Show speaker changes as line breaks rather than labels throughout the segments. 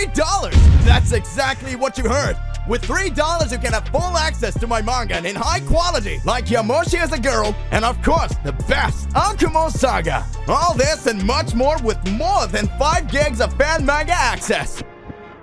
$3! That's exactly what you heard! With $3, you can have full access to my manga and in high quality, like Yamoshi as a girl, and of course, the best, Akumo Saga. All this and much more with more than 5 gigs of fan manga access.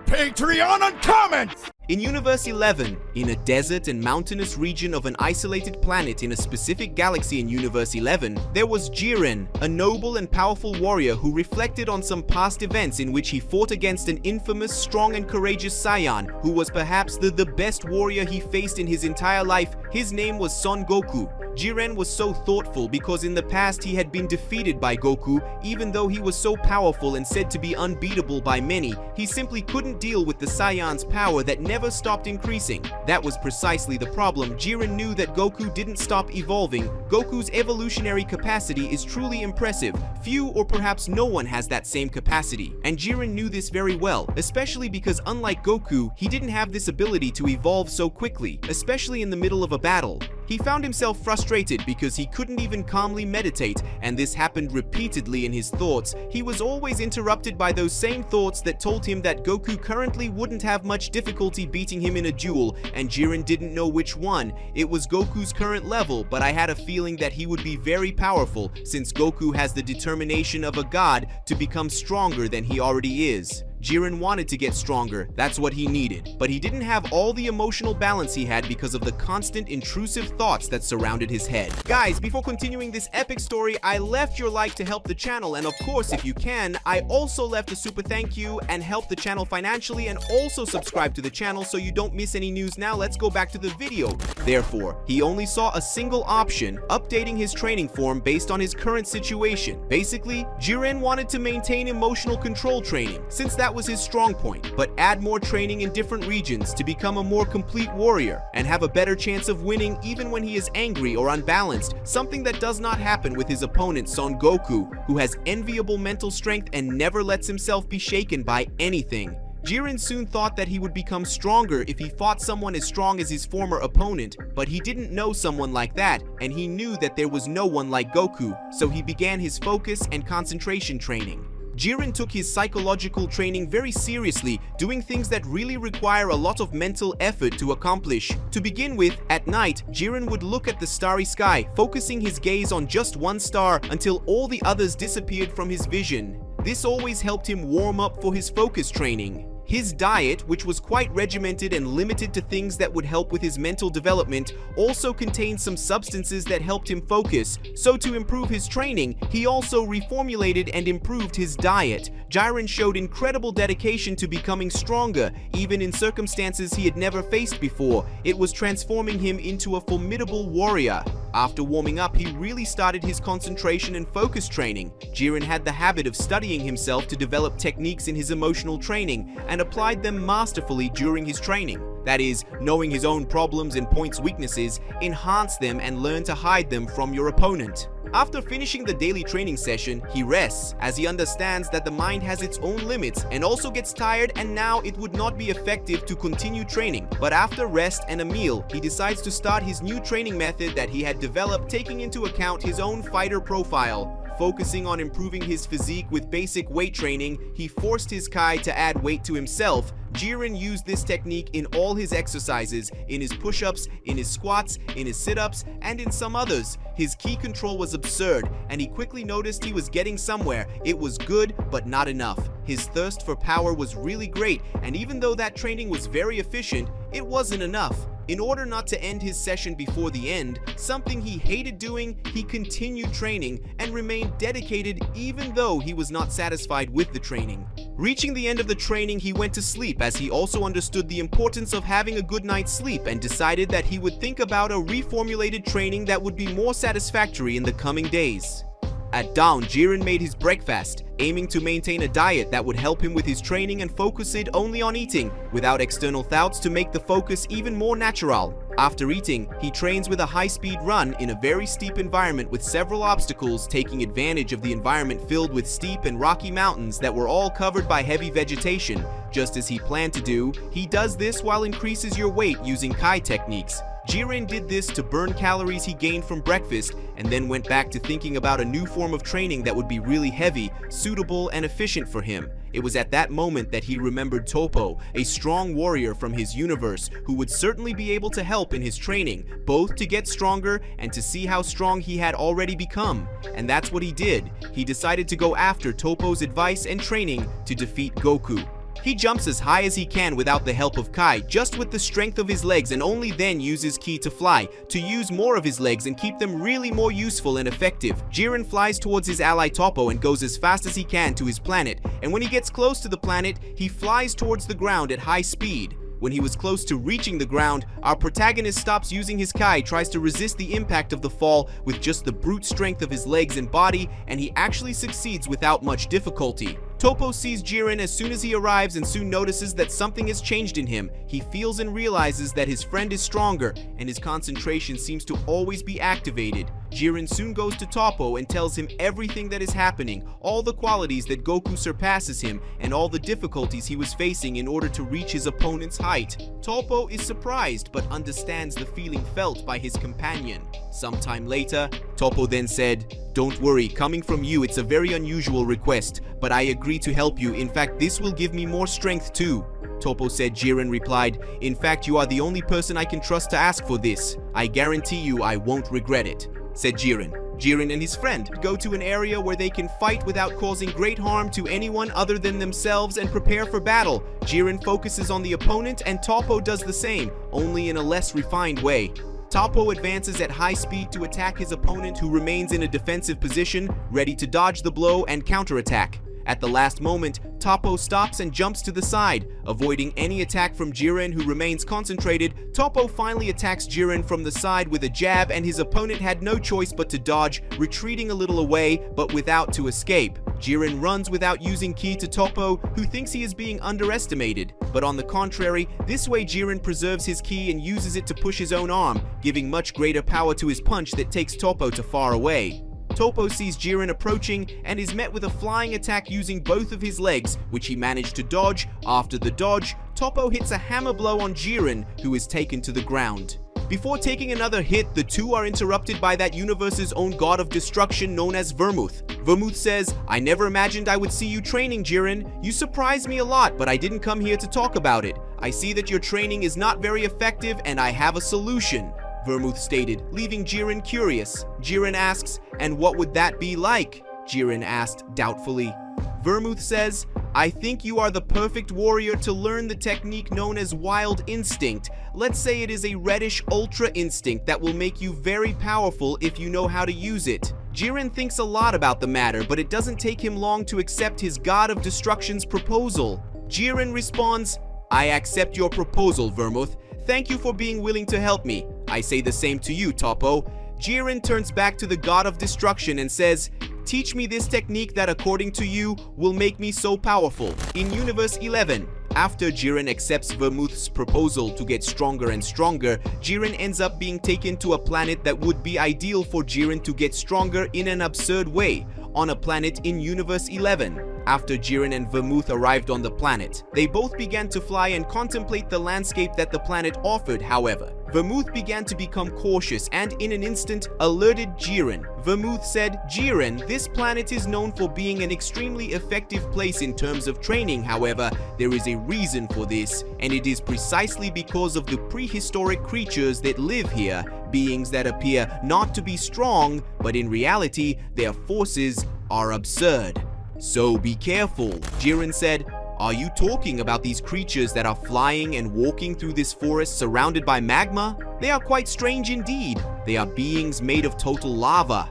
Patreon Uncommon!
In Universe 11, in a desert and mountainous region of an isolated planet in a specific galaxy in Universe 11, there was Jiren, a noble and powerful warrior who reflected on some past events in which he fought against an infamous, strong and courageous Saiyan who was perhaps the best warrior he faced in his entire life. His name was Son Goku. Jiren was so thoughtful because in the past he had been defeated by Goku. Even though he was so powerful and said to be unbeatable by many, he simply couldn't deal with the Saiyan's power that never stopped increasing. That was precisely the problem. Jiren knew that Goku didn't stop evolving. Goku's evolutionary capacity is truly impressive. Few or perhaps no one has that same capacity, and Jiren knew this very well, especially because unlike Goku, he didn't have this ability to evolve so quickly, especially in the middle of a battle. He found himself frustrated because he couldn't even calmly meditate, and this happened repeatedly in his thoughts. He was always interrupted by those same thoughts that told him that Goku currently wouldn't have much difficulty beating him in a duel, and Jiren didn't know which one. It was Goku's current level, but I had a feeling that he would be very powerful since Goku has the determination of a god to become stronger than he already is. Jiren wanted to get stronger, that's what he needed, but he didn't have all the emotional balance he had because of the constant intrusive thoughts that surrounded his head. Guys, before continuing this epic story, I left your like to help the channel, and of course if you can, I also left a super thank you and help the channel financially, and also subscribe to the channel so you don't miss any news. Now let's go back to the video. Therefore, he only saw a single option, updating his training form based on his current situation. Basically, Jiren wanted to maintain emotional control training, since that was his strong point, but add more training in different regions to become a more complete warrior and have a better chance of winning even when he is angry or unbalanced, something that does not happen with his opponent Son Goku, who has enviable mental strength and never lets himself be shaken by anything. Jiren soon thought that he would become stronger if he fought someone as strong as his former opponent, but he didn't know someone like that, and he knew that there was no one like Goku, so he began his focus and concentration training. Jiren took his psychological training very seriously, doing things that really require a lot of mental effort to accomplish. To begin with, at night, Jiren would look at the starry sky, focusing his gaze on just one star until all the others disappeared from his vision. This always helped him warm up for his focus training. His diet, which was quite regimented and limited to things that would help with his mental development, also contained some substances that helped him focus. So to improve his training, he also reformulated and improved his diet. Jiren showed incredible dedication to becoming stronger, even in circumstances he had never faced before. It was transforming him into a formidable warrior. After warming up, he really started his concentration and focus training. Jiren had the habit of studying himself to develop techniques in his emotional training and applied them masterfully during his training. That is, knowing his own problems and points weaknesses, enhance them and learn to hide them from your opponent. After finishing the daily training session, he rests, as he understands that the mind has its own limits and also gets tired, and now it would not be effective to continue training. But after rest and a meal, he decides to start his new training method that he had developed, taking into account his own fighter profile. Focusing on improving his physique with basic weight training, he forced his Kai to add weight to himself. Jiren used this technique in all his exercises, in his push-ups, in his squats, in his sit-ups, and in some others. His ki control was absurd, and he quickly noticed he was getting somewhere. It was good, but not enough. His thirst for power was really great, and even though that training was very efficient, it wasn't enough. In order not to end his session before the end, something he hated doing, he continued training and remained dedicated even though he was not satisfied with the training. Reaching the end of the training, he went to sleep, as he also understood the importance of having a good night's sleep and decided that he would think about a reformulated training that would be more satisfactory in the coming days. At dawn, Jiren made his breakfast, aiming to maintain a diet that would help him with his training and focus it only on eating, without external thoughts, to make the focus even more natural. After eating, he trains with a high-speed run in a very steep environment with several obstacles, taking advantage of the environment filled with steep and rocky mountains that were all covered by heavy vegetation. Just as he planned to do, he does this while increases your weight using Kai techniques. Jiren did this to burn calories he gained from breakfast, and then went back to thinking about a new form of training that would be really heavy, suitable, and efficient for him. It was at that moment that he remembered Toppo, a strong warrior from his universe who would certainly be able to help in his training, both to get stronger and to see how strong he had already become. And that's what he did. He decided to go after Toppo's advice and training to defeat Goku. He jumps as high as he can without the help of Kai, just with the strength of his legs, and only then uses ki to fly, to use more of his legs and keep them really more useful and effective. Jiren flies towards his ally Toppo and goes as fast as he can to his planet, and when he gets close to the planet, he flies towards the ground at high speed. When he was close to reaching the ground, our protagonist stops using his Kai, tries to resist the impact of the fall with just the brute strength of his legs and body, and he actually succeeds without much difficulty. Toppo sees Jiren as soon as he arrives and soon notices that something has changed in him. He feels and realizes that his friend is stronger, and his concentration seems to always be activated. Jiren soon goes to Toppo and tells him everything that is happening, all the qualities that Goku surpasses him, and all the difficulties he was facing in order to reach his opponent's height. Toppo is surprised but understands the feeling felt by his companion. Sometime later, Toppo then said, "Don't worry, coming from you it's a very unusual request, but I agree to help you. In fact, this will give me more strength too." Toppo said. Jiren replied, "In fact, you are the only person I can trust to ask for this. I guarantee you I won't regret it," said Jiren. Jiren and his friend go to an area where they can fight without causing great harm to anyone other than themselves and prepare for battle. Jiren focuses on the opponent and Toppo does the same, only in a less refined way. Toppo advances at high speed to attack his opponent, who remains in a defensive position, ready to dodge the blow and counterattack. At the last moment, Toppo stops and jumps to the side. Avoiding any attack from Jiren, who remains concentrated, Toppo finally attacks Jiren from the side with a jab, and his opponent had no choice but to dodge, retreating a little away, but without to escape. Jiren runs without using ki to Toppo, who thinks he is being underestimated. But on the contrary, this way Jiren preserves his ki and uses it to push his own arm, giving much greater power to his punch that takes Toppo to far away. Toppo sees Jiren approaching and is met with a flying attack using both of his legs, which he managed to dodge. After the dodge, Toppo hits a hammer blow on Jiren, who is taken to the ground. Before taking another hit, the two are interrupted by that universe's own god of destruction known as Vermouth. Vermouth says, "I never imagined I would see you training, Jiren. You surprised me a lot, but I didn't come here to talk about it. I see that your training is not very effective and I have a solution," Vermouth stated, leaving Jiren curious. Jiren asks, "And what would that be like?" Jiren asked doubtfully. Vermouth says, "I think you are the perfect warrior to learn the technique known as Wild Instinct. Let's say it is a reddish Ultra Instinct that will make you very powerful if you know how to use it." Jiren thinks a lot about the matter, but it doesn't take him long to accept his God of Destruction's proposal. Jiren responds, "I accept your proposal, Vermouth. Thank you for being willing to help me. I say the same to you, Toppo." Jiren turns back to the God of Destruction and says, "Teach me this technique that, according to you, will make me so powerful." In Universe 11, after Jiren accepts Vermouth's proposal to get stronger and stronger, Jiren ends up being taken to a planet that would be ideal for Jiren to get stronger in an absurd way, on a planet in Universe 11. After Jiren and Vermouth arrived on the planet, they both began to fly and contemplate the landscape that the planet offered. However, Vermouth began to become cautious and in an instant alerted Jiren. Vermouth said, "Jiren, this planet is known for being an extremely effective place in terms of training. However, there is a reason for this, and it is precisely because of the prehistoric creatures that live here, beings that appear not to be strong, but in reality, their forces are absurd. So be careful." Jiren said, "Are you talking about these creatures that are flying and walking through this forest surrounded by magma? They are quite strange indeed. They are beings made of total lava."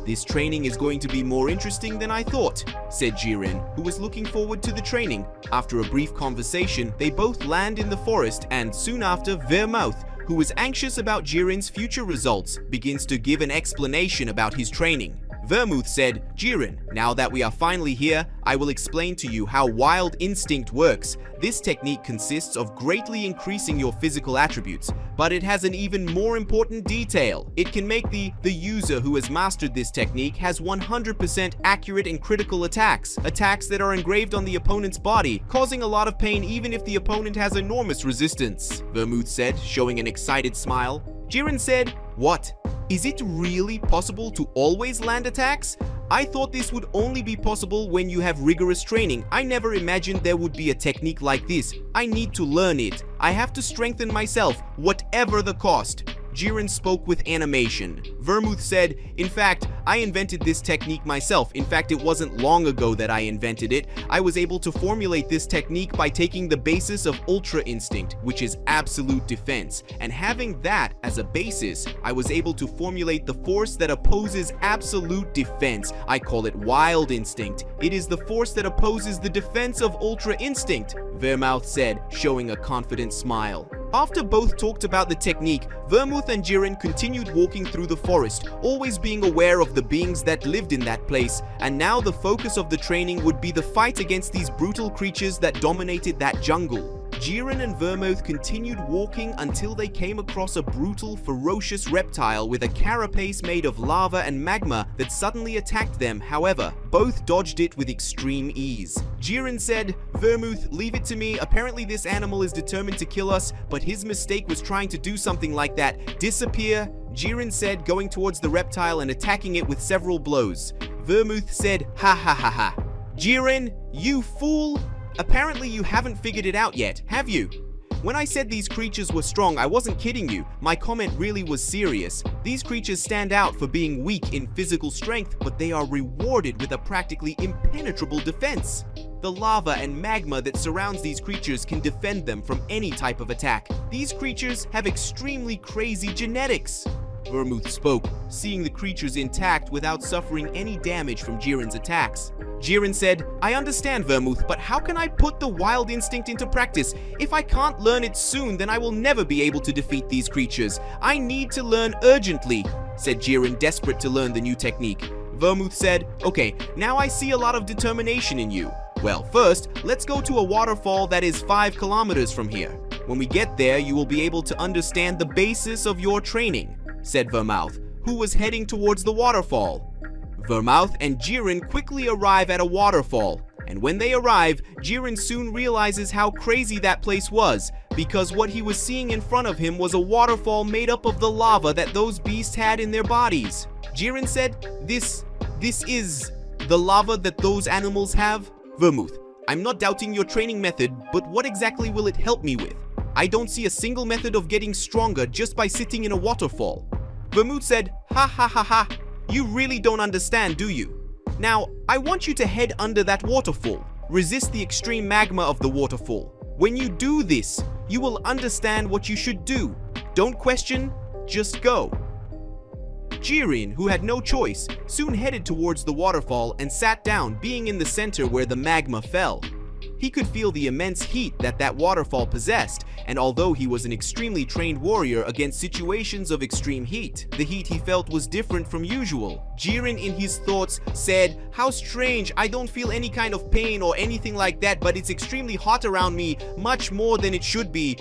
"This training is going to be more interesting than I thought," said Jiren, who was looking forward to the training. After a brief conversation, they both land in the forest, and soon after, Vermouth, who was anxious about Jiren's future results, begins to give an explanation about his training. Vermouth said, "Jiren, now that we are finally here, I will explain to you how Wild Instinct works. This technique consists of greatly increasing your physical attributes, but it has an even more important detail. It can make the user who has mastered this technique has 100% accurate and critical attacks that are engraved on the opponent's body, causing a lot of pain even if the opponent has enormous resistance," Vermouth said, showing an excited smile. Jiren said, "What? Is it really possible to always land attacks? I thought this would only be possible when you have rigorous training. I never imagined there would be a technique like this. I need to learn it. I have to strengthen myself, whatever the cost. Jiren spoke with animation. Vermouth said, in fact, I invented this technique myself. In fact, it wasn't long ago that I invented it. I was able to formulate this technique by taking the basis of Ultra Instinct, which is absolute defense. And having that as a basis, I was able to formulate the force that opposes absolute defense. I call it Wild Instinct. It is the force that opposes the defense of Ultra Instinct, Vermouth said, showing a confident smile. After both talked about the technique, Vermouth and Jiren continued walking through the forest, always being aware of the beings that lived in that place, and now the focus of the training would be the fight against these brutal creatures that dominated that jungle. Jiren and Vermouth continued walking until they came across a brutal, ferocious reptile with a carapace made of lava and magma that suddenly attacked them. However, both dodged it with extreme ease. Jiren said, "Vermouth, leave it to me. Apparently this animal is determined to kill us, but his mistake was trying to do something like that. Disappear," Jiren said, going towards the reptile and attacking it with several blows. Vermouth said, "Ha ha ha ha. Jiren, you fool! Apparently you haven't figured it out yet, have you? When I said these creatures were strong, I wasn't kidding you. My comment really was serious. These creatures stand out for being weak in physical strength, but they are rewarded with a practically impenetrable defense. The lava and magma that surrounds these creatures can defend them from any type of attack. These creatures have extremely crazy genetics." Vermouth spoke, seeing the creatures intact without suffering any damage from Jiren's attacks. Jiren said, "I understand, Vermouth, but how can I put the Wild Instinct into practice? If I can't learn it soon, then I will never be able to defeat these creatures. I need to learn urgently," said Jiren, desperate to learn the new technique. Vermouth said, "Okay, now I see a lot of determination in you. Well, first, let's go to a waterfall that is 5 kilometers from here. When we get there, you will be able to understand the basis of your training," said Vermouth, who was heading towards the waterfall. Vermouth and Jiren quickly arrive at a waterfall, and when they arrive, Jiren soon realizes how crazy that place was, because what he was seeing in front of him was a waterfall made up of the lava that those beasts had in their bodies. Jiren said, This is the lava that those animals have?" Vermouth, "I'm not doubting your training method, but what exactly will it help me with? I don't see a single method of getting stronger just by sitting in a waterfall." Vermouth said, "Ha ha ha ha. You really don't understand, do you? Now, I want you to head under that waterfall. Resist the extreme magma of the waterfall. When you do this, you will understand what you should do. Don't question, just go." Jiren, who had no choice, soon headed towards the waterfall and sat down, being in the center where the magma fell. He could feel the immense heat that waterfall possessed, and although he was an extremely trained warrior against situations of extreme heat, the heat he felt was different from usual. Jiren, in his thoughts, said, "How strange, I don't feel any kind of pain or anything like that, but it's extremely hot around me, much more than it should be.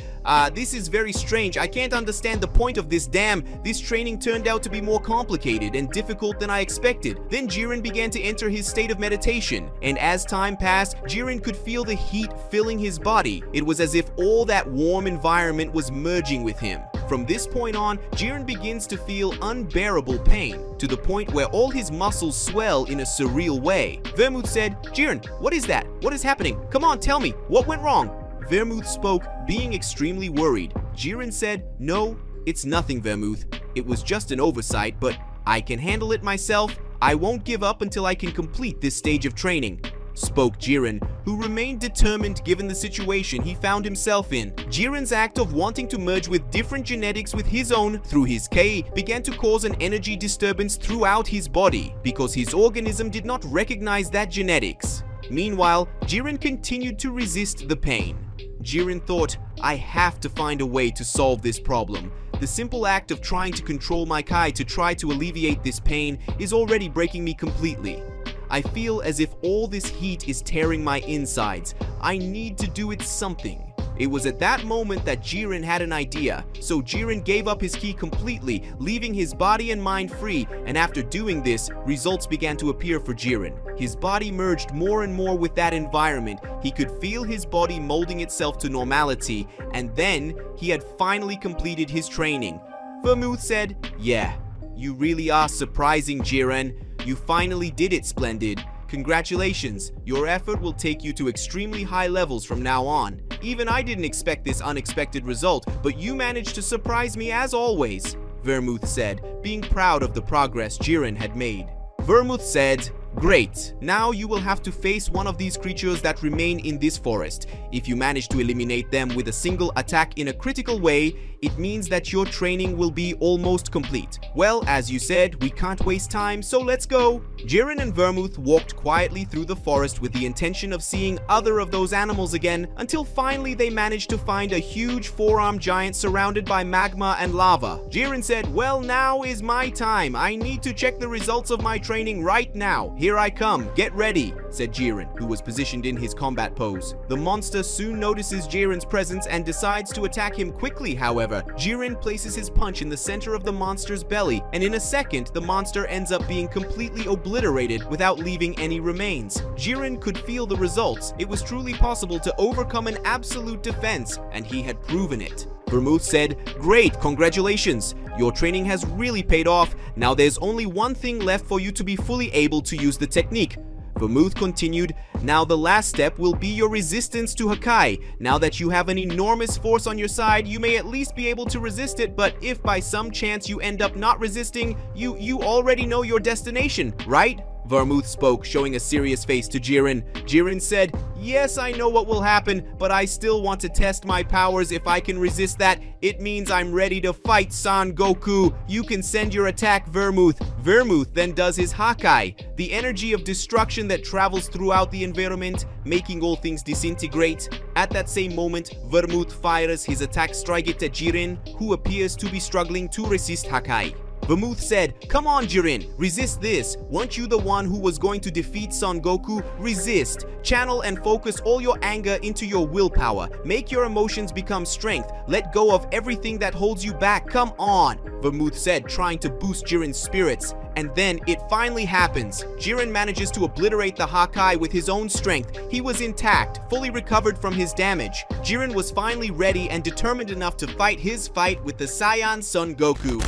This is very strange. I can't understand the point of this. Damn, this training turned out to be more complicated and difficult than I expected." Then Jiren began to enter his state of meditation, and as time passed, Jiren could feel the heat filling his body. It was as if all that warm environment was merging with him. From this point on, Jiren begins to feel unbearable pain, to the point where all his muscles swell in a surreal way. Vermouth said, "Jiren, what is that? What is happening? Come on, tell me, what went wrong?" Vermouth spoke, being extremely worried. Jiren said, "No, it's nothing, Vermouth. It was just an oversight, but I can handle it myself. I won't give up until I can complete this stage of training," spoke Jiren, who remained determined given the situation he found himself in. Jiren's act of wanting to merge with different genetics with his own through his K began to cause an energy disturbance throughout his body because his organism did not recognize that genetics. Meanwhile, Jiren continued to resist the pain. Jiren thought, "I have to find a way to solve this problem. The simple act of trying to control my Kai to try to alleviate this pain is already breaking me completely. I feel as if all this heat is tearing my insides. I need to do it something." It was at that moment that Jiren had an idea, so Jiren gave up his ki completely, leaving his body and mind free, and after doing this, results began to appear for Jiren. His body merged more and more with that environment. He could feel his body molding itself to normality, and then he had finally completed his training. Vermouth said, "Yeah, you really are surprising, Jiren. You finally did it, Splendid. Congratulations, your effort will take you to extremely high levels from now on. Even I didn't expect this unexpected result, but you managed to surprise me as always, Vermouth said, being proud of the progress Jiren had made. Vermouth said, "Great, now you will have to face one of these creatures that remain in this forest. If you manage to eliminate them with a single attack in a critical way, it means that your training will be almost complete. Well, as you said, we can't waste time, so let's go." Jiren and Vermouth walked quietly through the forest with the intention of seeing other of those animals again, until finally they managed to find a huge four-armed giant surrounded by magma and lava. Jiren said, "Well, now is my time. I need to check the results of my training right now. Here I come, get ready," said Jiren, who was positioned in his combat pose. The monster soon notices Jiren's presence and decides to attack him quickly. However, Jiren places his punch in the center of the monster's belly, and in a second, the monster ends up being completely obliterated without leaving any remains. Jiren could feel the results. It was truly possible to overcome an absolute defense, and he had proven it. Vermouth said, "Great, congratulations. Your training has really paid off. Now there's only one thing left for you to be fully able to use the technique." Vermouth continued, "Now the last step will be your resistance to Hakai. Now that you have an enormous force on your side, you may at least be able to resist it, but if by some chance you end up not resisting, you already know your destination, right?" Vermouth spoke, showing a serious face to Jiren. Jiren said, "Yes, I know what will happen, but I still want to test my powers. If I can resist that, it means I'm ready to fight Son Goku. You can send your attack, Vermouth." Vermouth then does his Hakai, the energy of destruction that travels throughout the environment, making all things disintegrate. At that same moment, Vermouth fires his attack strike at Jiren, who appears to be struggling to resist Hakai. Vermouth said, "Come on, Jiren, resist this. Weren't you the one who was going to defeat Son Goku? Resist. Channel and focus all your anger into your willpower. Make your emotions become strength. Let go of everything that holds you back. Come on," Vermouth said, trying to boost Jiren's spirits. And then it finally happens. Jiren manages to obliterate the Hakai with his own strength. He was intact, fully recovered from his damage. Jiren was finally ready and determined enough to fight his fight with the Saiyan Son Goku.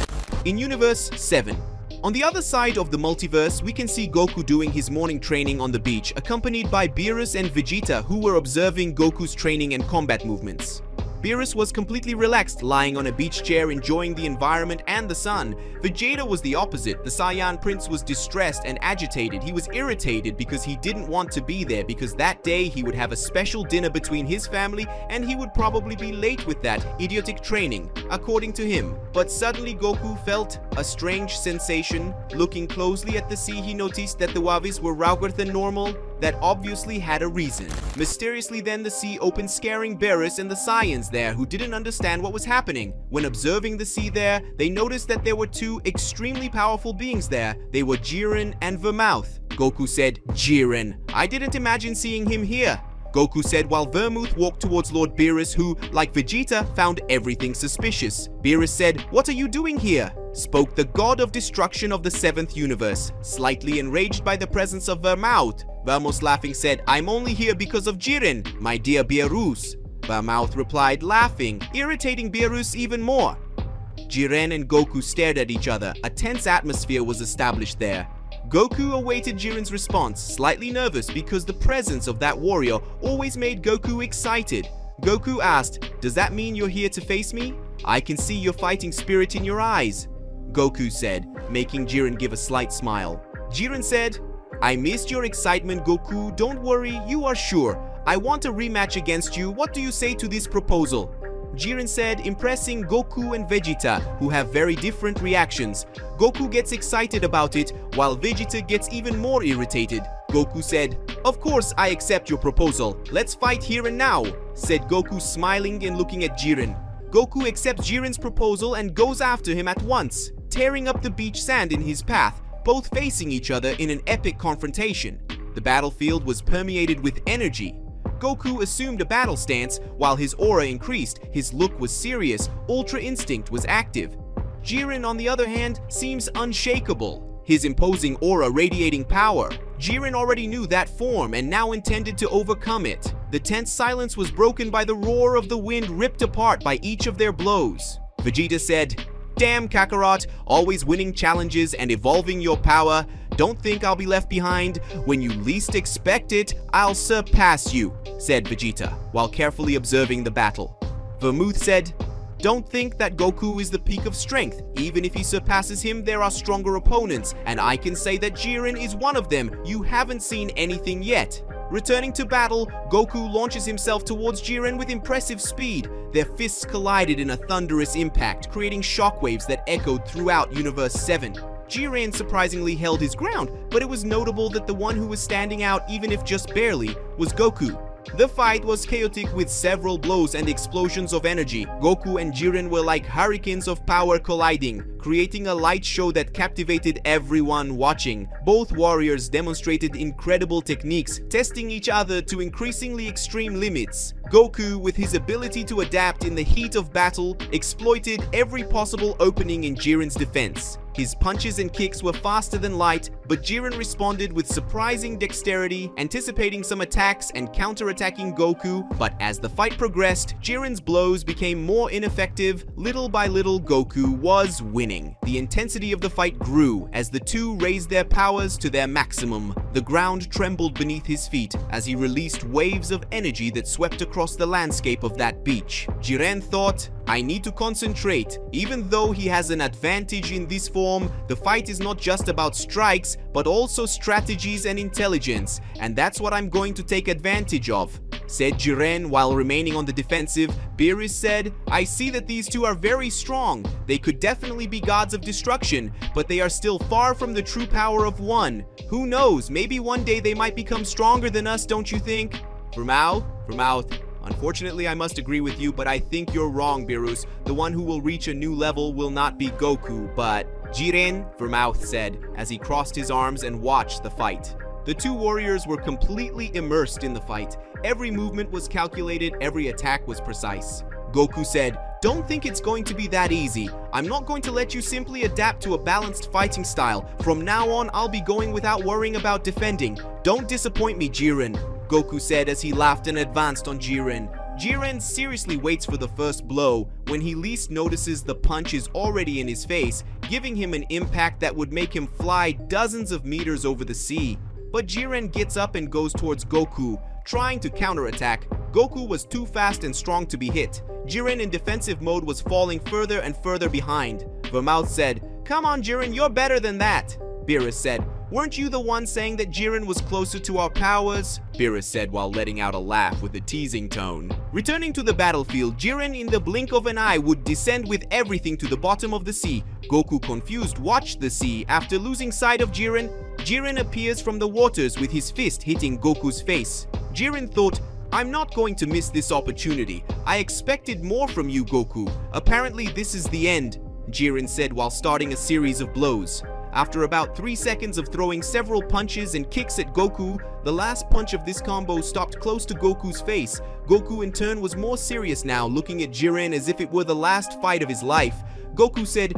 In Universe 7. On the other side of the multiverse, we can see Goku doing his morning training on the beach, accompanied by Beerus and Vegeta, who were observing Goku's training and combat movements. Beerus was completely relaxed, lying on a beach chair enjoying the environment and the sun. Vegeta was the opposite. The Saiyan Prince was distressed and agitated. He was irritated because he didn't want to be there, because that day he would have a special dinner between his family and he would probably be late with that idiotic training, according to him. But suddenly Goku felt a strange sensation. Looking closely at the sea, he noticed that the waves were rouger than normal. That obviously had a reason. Mysteriously then the sea opened, scaring Beerus and the Saiyans there, who didn't understand what was happening. When observing the sea there, they noticed that there were two extremely powerful beings there. They were Jiren and Vermouth. Goku said, "Jiren, I didn't imagine seeing him here," Goku said, while Vermouth walked towards Lord Beerus, who, like Vegeta, found everything suspicious. Beerus said, "What are you doing here?" Spoke the god of destruction of the 7th universe, slightly enraged by the presence of Vermouth. Vermouth laughing said, "I'm only here because of Jiren, my dear Beerus." Vermouth replied, laughing, irritating Beerus even more. Jiren and Goku stared at each other. A tense atmosphere was established there. Goku awaited Jiren's response, slightly nervous because the presence of that warrior always made Goku excited. Goku asked, "Does that mean you're here to face me? I can see your fighting spirit in your eyes," Goku said, making Jiren give a slight smile. Jiren said, "I missed your excitement, Goku. Don't worry, you are sure. I want a rematch against you. What do you say to this proposal?" Jiren said, impressing Goku and Vegeta, who have very different reactions. Goku gets excited about it, while Vegeta gets even more irritated. Goku said, "Of course I accept your proposal. Let's fight here and now," said Goku, smiling and looking at Jiren. Goku accepts Jiren's proposal and goes after him at once, tearing up the beach sand in his path, both facing each other in an epic confrontation. The battlefield was permeated with energy. Goku assumed a battle stance while his aura increased. His look was serious, Ultra Instinct was active. Jiren, on the other hand, seems unshakable, his imposing aura radiating power. Jiren already knew that form and now intended to overcome it. The tense silence was broken by the roar of the wind ripped apart by each of their blows. Vegeta said, "Damn Kakarot, always winning challenges and evolving your power. "Don't think I'll be left behind. When you least expect it, I'll surpass you," said Vegeta, while carefully observing the battle. Vermouth said, "Don't think that Goku is the peak of strength. Even if he surpasses him, there are stronger opponents, and I can say that Jiren is one of them. You haven't seen anything yet." Returning to battle, Goku launches himself towards Jiren with impressive speed. Their fists collided in a thunderous impact, creating shockwaves that echoed throughout Universe 7. Jiren surprisingly held his ground, but it was notable that the one who was standing out, even if just barely, was Goku. The fight was chaotic with several blows and explosions of energy. Goku and Jiren were like hurricanes of power colliding, creating a light show that captivated everyone watching. Both warriors demonstrated incredible techniques, testing each other to increasingly extreme limits. Goku, with his ability to adapt in the heat of battle, exploited every possible opening in Jiren's defense. His punches and kicks were faster than light, but Jiren responded with surprising dexterity, anticipating some attacks and counter-attacking Goku. But as the fight progressed, Jiren's blows became more ineffective. Little by little, Goku was winning. The intensity of the fight grew as the two raised their powers to their maximum. The ground trembled beneath his feet as he released waves of energy that swept across the landscape of that beach. Jiren thought, "I need to concentrate. Even though he has an advantage in this form, the fight is not just about strikes, but also strategies and intelligence, and that's what I'm going to take advantage of," said Jiren while remaining on the defensive. Beerus said, "I see that these two are very strong. They could definitely be gods of destruction, but they are still far from the true power of one. Who knows, maybe one day they might become stronger than us, don't you think?" Vermouth, "Unfortunately, I must agree with you, but I think you're wrong, Beerus. The one who will reach a new level will not be Goku, but Jiren," Vermouth said, as he crossed his arms and watched the fight. The two warriors were completely immersed in the fight. Every movement was calculated, every attack was precise. Goku said, "Don't think it's going to be that easy. I'm not going to let you simply adapt to a balanced fighting style. From now on, I'll be going without worrying about defending. Don't disappoint me, Jiren," Goku said as he laughed and advanced on Jiren. Jiren seriously waits for the first blow. When he least notices, the punch is already in his face, giving him an impact that would make him fly dozens of meters over the sea. But Jiren gets up and goes towards Goku, trying to counterattack. Goku was too fast and strong to be hit. Jiren in defensive mode was falling further and further behind. Vermouth said, "Come on, Jiren, you're better than that." Beerus said, "Weren't you the one saying that Jiren was closer to our powers?" Beerus said while letting out a laugh with a teasing tone. Returning to the battlefield, Jiren in the blink of an eye would descend with everything to the bottom of the sea. Goku, confused, watched the sea. After losing sight of Jiren, Jiren appears from the waters with his fist hitting Goku's face. Jiren thought, "I'm not going to miss this opportunity. I expected more from you, Goku. Apparently this is the end," Jiren said while starting a series of blows. After about 3 seconds of throwing several punches and kicks at Goku, the last punch of this combo stopped close to Goku's face. Goku in turn was more serious now, looking at Jiren as if it were the last fight of his life. Goku said,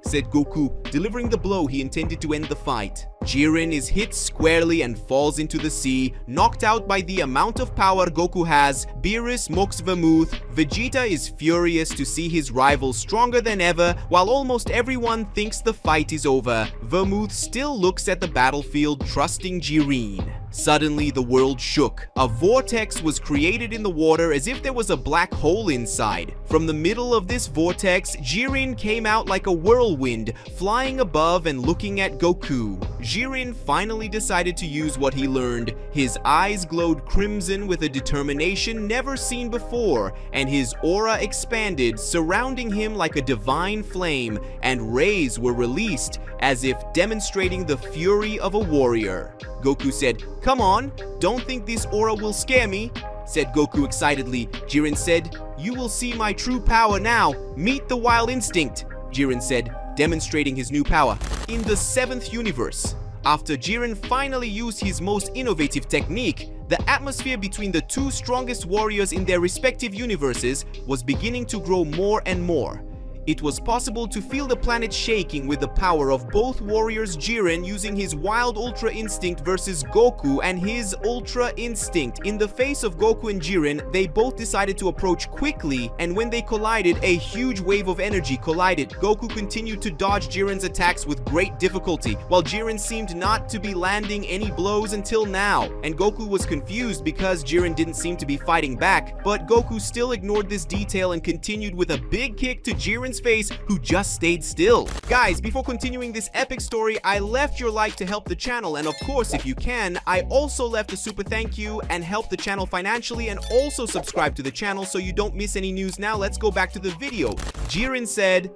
said Goku, delivering the blow he intended to end the fight. Jiren is hit squarely and falls into the sea, knocked out by the amount of power Goku has. Beerus mocks Vermouth. Vegeta is furious to see his rival stronger than ever, while almost everyone thinks the fight is over. Vermouth still looks at the battlefield, trusting Jiren. Suddenly, the world shook. A vortex was created in the water as if there was a black hole inside. From the middle of this vortex, Jiren came out like a whirlwind, flying above and looking at Goku. Jiren finally decided to use what he learned. His eyes glowed crimson with a determination never seen before, and his aura expanded, surrounding him like a divine flame, and rays were released, as if demonstrating the fury of a warrior. Goku said, "Come on, don't think this aura will scare me," said Goku excitedly. Jiren said, "You will see my true power now. Meet the wild instinct," Jiren said, demonstrating his new power. In the 7th universe, after Jiren finally used his most innovative technique, the atmosphere between the two strongest warriors in their respective universes was beginning to grow more and more. It was possible to feel the planet shaking with the power of both warriors, Jiren using his wild Ultra Instinct versus Goku and his Ultra Instinct. In the face of Goku and Jiren, they both decided to approach quickly, and when they collided, a huge wave of energy collided. Goku continued to dodge Jiren's attacks with great difficulty, while Jiren seemed not to be landing any blows until now. And Goku was confused because Jiren didn't seem to be fighting back, but Goku still ignored this detail and continued with a big kick to Jiren's face, who just stayed still. Guys, before continuing this epic story, I left your like to help the channel, and of course, if you can, I also left a super thank you and help the channel financially, and also subscribe to the channel so you don't miss any news. Now let's go back to the video. Jiren said,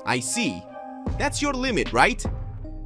I see. That's your limit, right?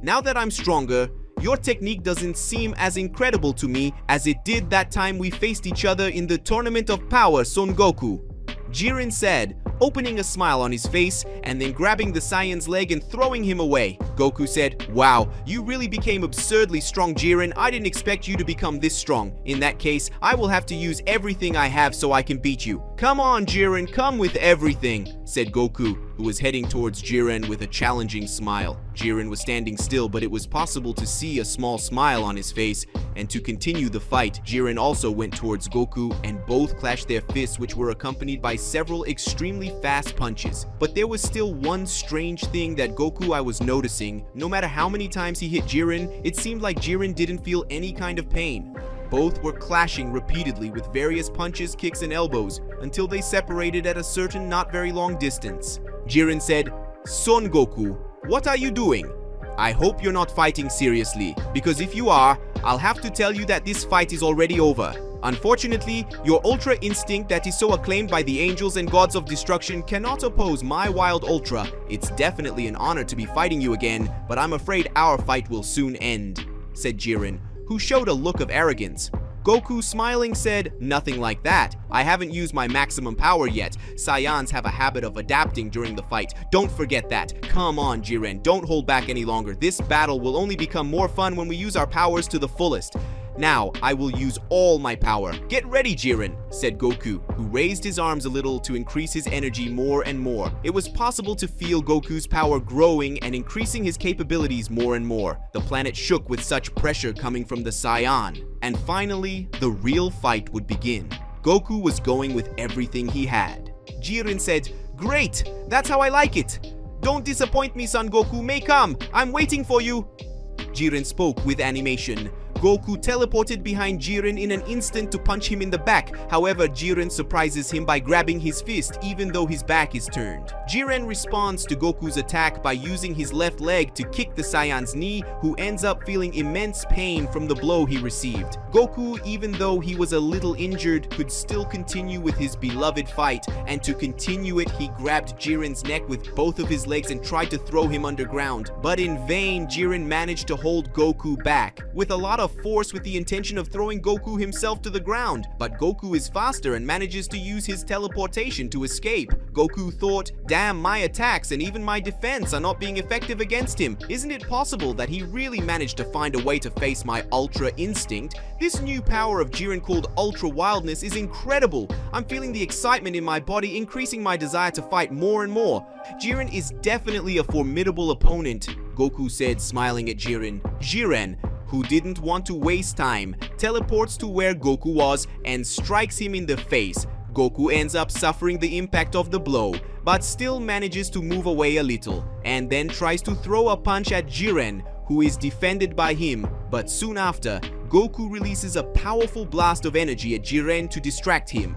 Now that I'm stronger, your technique doesn't seem as incredible to me as it did that time we faced each other in the Tournament of Power, Son Goku. Jiren said, opening a smile on his face and then grabbing the Saiyan's leg and throwing him away. Goku said, wow, you really became absurdly strong, Jiren. I didn't expect you to become this strong. In that case, I will have to use everything I have so I can beat you. Come on, Jiren, come with everything, said Goku, who was heading towards Jiren with a challenging smile. Jiren was standing still, but it was possible to see a small smile on his face, and to continue the fight, Jiren also went towards Goku and both clashed their fists, which were accompanied by several extremely fast punches. But there was still one strange thing that Goku I was noticing. No matter how many times he hit Jiren, it seemed like Jiren didn't feel any kind of pain. Both were clashing repeatedly with various punches, kicks, and elbows until they separated at a certain not very long distance. Jiren said, Son Goku, what are you doing? I hope you're not fighting seriously, because if you are, I'll have to tell you that this fight is already over. Unfortunately, your Ultra Instinct that is so acclaimed by the angels and gods of destruction cannot oppose my wild Ultra. It's definitely an honor to be fighting you again, but I'm afraid our fight will soon end, said Jiren, who showed a look of arrogance. Goku, smiling, said, nothing like that. I haven't used my maximum power yet. Saiyans have a habit of adapting during the fight. Don't forget that. Come on, Jiren, don't hold back any longer. This battle will only become more fun when we use our powers to the fullest. Now, I will use all my power. Get ready, Jiren, said Goku, who raised his arms a little to increase his energy more and more. It was possible to feel Goku's power growing and increasing his capabilities more and more. The planet shook with such pressure coming from the Saiyan. And finally, the real fight would begin. Goku was going with everything he had. Jiren said, great, that's how I like it. Don't disappoint me, Son Goku, may come. I'm waiting for you. Jiren spoke with animation. Goku teleported behind Jiren in an instant to punch him in the back. However, Jiren surprises him by grabbing his fist even though his back is turned. Jiren responds to Goku's attack by using his left leg to kick the Saiyan's knee, who ends up feeling immense pain from the blow he received. Goku, even though he was a little injured, could still continue with his beloved fight, and to continue it, he grabbed Jiren's neck with both of his legs and tried to throw him underground. But in vain, Jiren managed to hold Goku back with a lot of force with the intention of throwing Goku himself to the ground, but Goku is faster and manages to use his teleportation to escape. Goku thought, damn, my attacks and even my defense are not being effective against him. Isn't it possible that he really managed to find a way to face my Ultra Instinct? This new power of Jiren called Ultra Wildness is incredible. I'm feeling the excitement in my body, increasing my desire to fight more and more. Jiren is definitely a formidable opponent, Goku said, smiling at Jiren. Jiren, who didn't want to waste time, teleports to where Goku was and strikes him in the face. Goku ends up suffering the impact of the blow, but still manages to move away a little, and then tries to throw a punch at Jiren, who is defended by him, but soon after, Goku releases a powerful blast of energy at Jiren to distract him.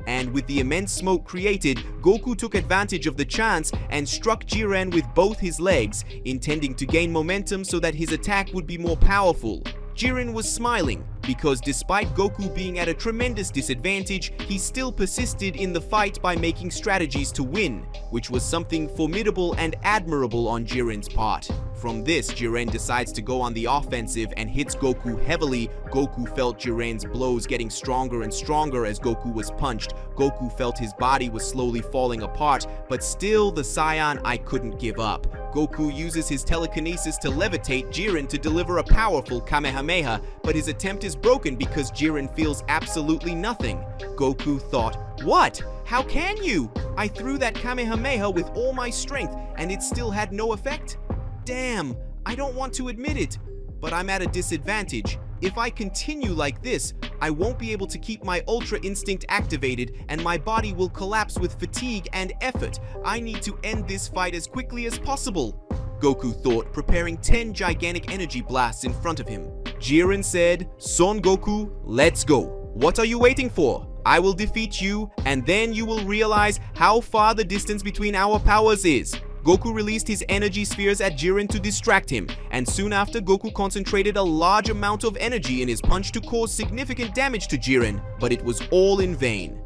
And with the immense smoke created, Goku took advantage of the chance and struck Jiren with both his legs, intending to gain momentum so that his attack would be more powerful. Jiren was smiling because despite Goku being at a tremendous disadvantage, he still persisted in the fight by making strategies to win, which was something formidable and admirable on Jiren's part. From this, Jiren decides to go on the offensive and hits Goku heavily. Goku felt Jiren's blows getting stronger and stronger as Goku was punched. Goku felt his body was slowly falling apart, but still the Saiyan I couldn't give up. Goku uses his telekinesis to levitate Jiren to deliver a powerful Kamehameha, but his attempt is broken because Jiren feels absolutely nothing. Goku thought, what? How can you? I threw that Kamehameha with all my strength and it still had no effect? Damn, I don't want to admit it, but I'm at a disadvantage. If I continue like this, I won't be able to keep my Ultra Instinct activated and my body will collapse with fatigue and effort. I need to end this fight as quickly as possible, Goku thought, preparing 10 gigantic energy blasts in front of him. Jiren said, Son Goku, let's go. What are you waiting for? I will defeat you, and then you will realize how far the distance between our powers is. Goku released his energy spheres at Jiren to distract him, and soon after Goku concentrated a large amount of energy in his punch to cause significant damage to Jiren, but it was all in vain.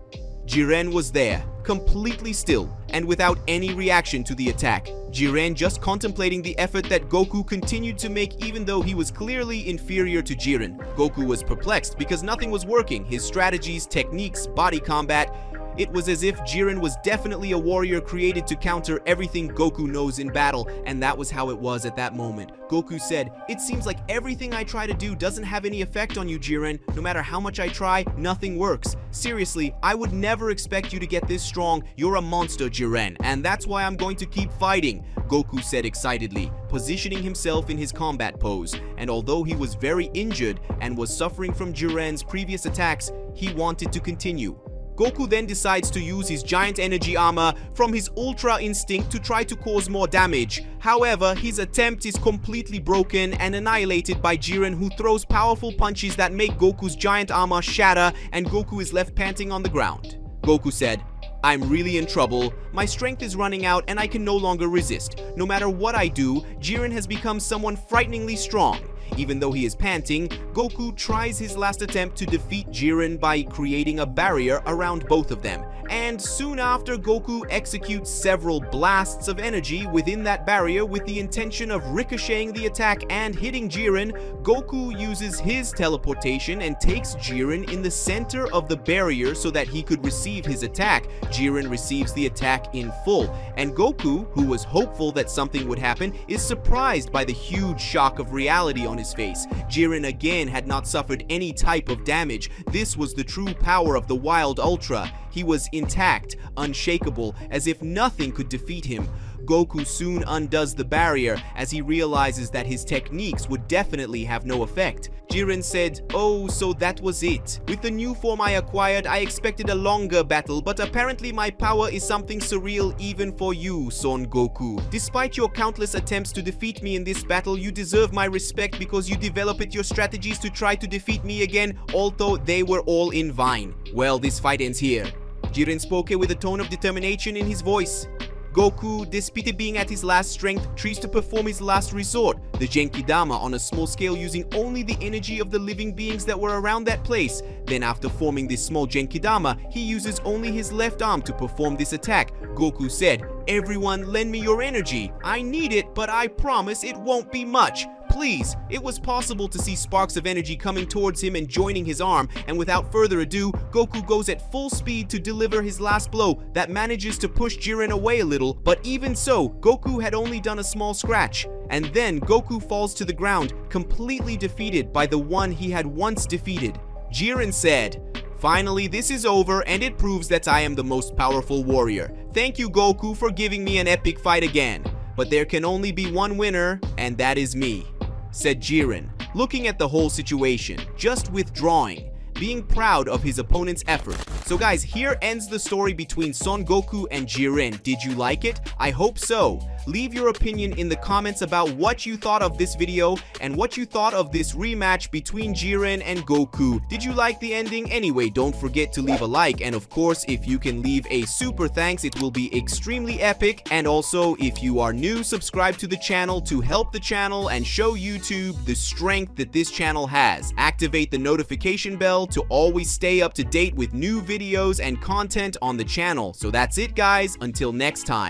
Jiren was there, completely still, and without any reaction to the attack. Jiren just contemplating the effort that Goku continued to make even though he was clearly inferior to Jiren. Goku was perplexed because nothing was working, his strategies, techniques, body combat. It was as if Jiren was definitely a warrior created to counter everything Goku knows in battle, and that was how it was at that moment. Goku said, "It seems like everything I try to do doesn't have any effect on you, Jiren. No matter how much I try, nothing works. Seriously, I would never expect you to get this strong. You're a monster, Jiren, and that's why I'm going to keep fighting," Goku said excitedly, positioning himself in his combat pose. And although he was very injured and was suffering from Jiren's previous attacks, he wanted to continue. Goku then decides to use his giant energy armor from his Ultra Instinct to try to cause more damage. However, his attempt is completely broken and annihilated by Jiren, who throws powerful punches that make Goku's giant armor shatter, and Goku is left panting on the ground. Goku said, "I'm really in trouble. My strength is running out and I can no longer resist. No matter what I do, Jiren has become someone frighteningly strong." Even though he is panting, Goku tries his last attempt to defeat Jiren by creating a barrier around both of them. And soon after, Goku executes several blasts of energy within that barrier with the intention of ricocheting the attack and hitting Jiren. Goku uses his teleportation and takes Jiren in the center of the barrier so that he could receive his attack. Jiren receives the attack in full, and Goku, who was hopeful that something would happen, is surprised by the huge shock of reality on his face. Jiren again had not suffered any type of damage. This was the true power of the Wild Ultra. He was intact, unshakable, as if nothing could defeat him. Goku soon undoes the barrier as he realizes that his techniques would definitely have no effect. Jiren said, "Oh, so that was it. With the new form I acquired, I expected a longer battle, but apparently my power is something surreal even for you, Son Goku. Despite your countless attempts to defeat me in this battle, you deserve my respect because you developed your strategies to try to defeat me again, although they were all in vain. Well, this fight ends here." Jiren spoke with a tone of determination in his voice. Goku, despite being at his last strength, tries to perform his last resort, the Genkidama, on a small scale using only the energy of the living beings that were around that place. Then after forming this small Genkidama, he uses only his left arm to perform this attack. Goku said, "Everyone lend me your energy. I need it, but I promise it won't be much. Please." It was possible to see sparks of energy coming towards him and joining his arm, and without further ado, Goku goes at full speed to deliver his last blow that manages to push Jiren away a little, but even so, Goku had only done a small scratch. And then Goku falls to the ground, completely defeated by the one he had once defeated. Jiren said, "Finally, this is over and it proves that I am the most powerful warrior. Thank you, Goku, for giving me an epic fight again. But there can only be one winner, and that is me," said Jiren, looking at the whole situation, just withdrawing, being proud of his opponent's effort. So guys, here ends the story between Son Goku and Jiren. Did you like it? I hope so. Leave your opinion in the comments about what you thought of this video and what you thought of this rematch between Jiren and Goku. Did you like the ending? Anyway, don't forget to leave a like, and of course, if you can leave a super thanks, it will be extremely epic. And also, if you are new, subscribe to the channel to help the channel and show YouTube the strength that this channel has. Activate the notification bell to always stay up to date with new videos and content on the channel. So that's it, guys. Until next time.